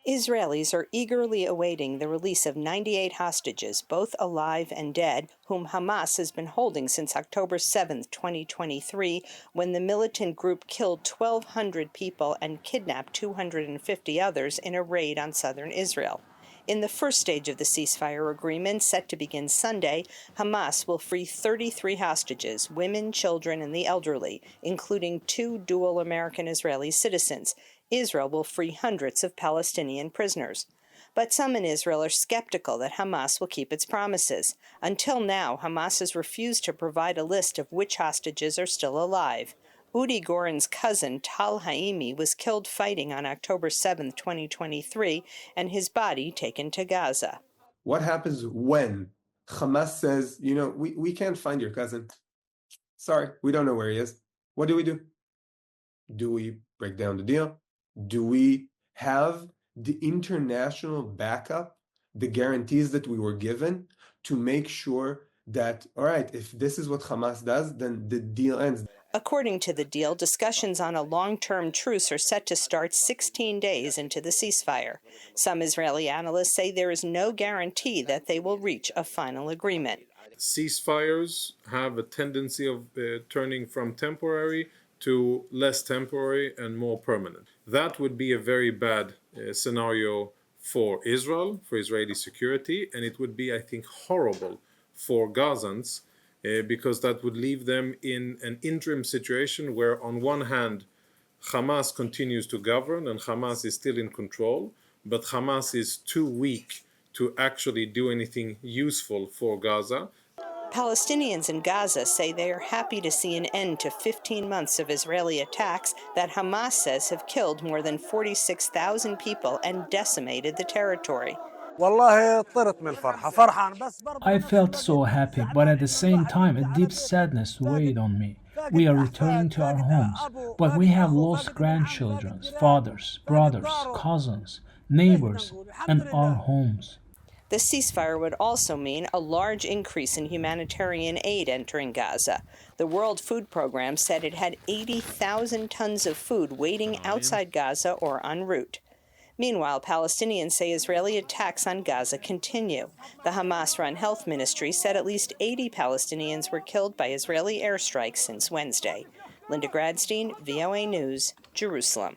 Israelis are eagerly awaiting the release of 98 hostages, both alive and dead, whom Hamas has been holding since October 7, 2023, when the militant group killed 1,200 people and kidnapped 250 others in a raid on southern Israel. In the first stage of the ceasefire agreement, set to begin Sunday, Hamas will free 33 hostages, women, children, and the elderly, including 2 dual American-Israeli citizens. Israel will free hundreds of Palestinian prisoners. But some in Israel are skeptical that Hamas will keep its promises. Until now, Hamas has refused to provide a list of which hostages are still alive. Udi Goren's cousin, Tal Haimi, was killed fighting on October 7, 2023, and his body taken to Gaza. What happens when Hamas says, we can't find your cousin? Sorry, we don't know where he is. What do? Do we break down the deal? Do we have the international backup, the guarantees that we were given to make sure that, all right, if this is what Hamas does, then the deal ends? According to the deal, discussions on a long-term truce are set to start 16 days into the ceasefire. Some Israeli analysts say there is no guarantee that they will reach a final agreement. Ceasefires have a tendency of turning from temporary to less temporary and more permanent. That would be a very bad scenario for Israel, for Israeli security, and it would be, I think, horrible for Gazans, because that would leave them in an interim situation where, on one hand, Hamas continues to govern and Hamas is still in control, but Hamas is too weak to actually do anything useful for Gaza. Palestinians in Gaza say they are happy to see an end to 15 months of Israeli attacks that Hamas says have killed more than 46,000 people and decimated the territory. I felt so happy, but at the same time, a deep sadness weighed on me. We are returning to our homes, but we have lost grandchildren, fathers, brothers, cousins, neighbors, and our homes. The ceasefire would also mean a large increase in humanitarian aid entering Gaza. The World Food Program said it had 80,000 tons of food waiting outside Gaza or en route. Meanwhile, Palestinians say Israeli attacks on Gaza continue. The Hamas-run health ministry said at least 80 Palestinians were killed by Israeli airstrikes since Wednesday. Linda Gradstein, VOA News, Jerusalem.